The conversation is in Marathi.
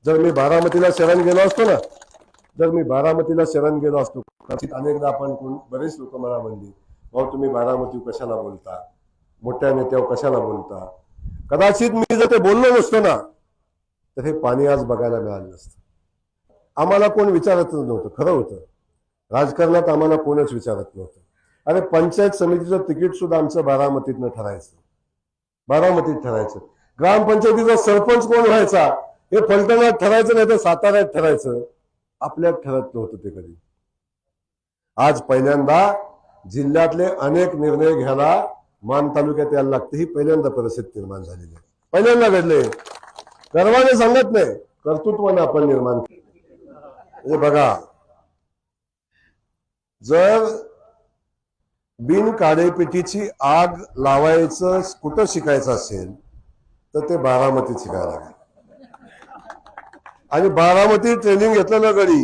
जर मी बारामतीला शरण गेलो असतो ना, कदाचित अनेकदा आपण बरेच लोक मला म्हणले, भाऊ तुम्ही बारामती कशाला बोलता, मोठ्या नेत्यावर कशाला बोलता. कदाचित मी जर ते बोललो नसतो ना, तर हे पाणी आज बघायला मिळालं नसतं. आम्हाला कोण विचारत नव्हतं, खरं होतं. राजकारणात आम्हाला कोणच विचारत नव्हतं. अरे पंचायत समितीचं तिकीट सुद्धा आमचं बारामतीतनं बारामतीत ठरायचं. ग्रामपंचायतीचा सरपंच कोण व्हायचा हे फलटणात ठरायचं, नाही तर साताऱ्यात ठरायचं. आपल्यात ठरत नव्हतं ते कधी. आज पहिल्यांदा जिल्ह्यातले अनेक निर्णय घ्यायला मान तालुक्यात यायला लागते. ही पहिल्यांदा परिस्थिती निर्माण झालेली आहे, पहिल्यांदा घडले. गर्वाने सांगत नाही, कर्तृत्वाने आपण निर्माण केलं. हे बघा, जर बिन काळेपिटीची आग लावायचं कुठं शिकायचं असेल तर ते बारामतीत शिकायला लागेल. आणि बारामती ट्रेनिंग घेतलं ना गडी,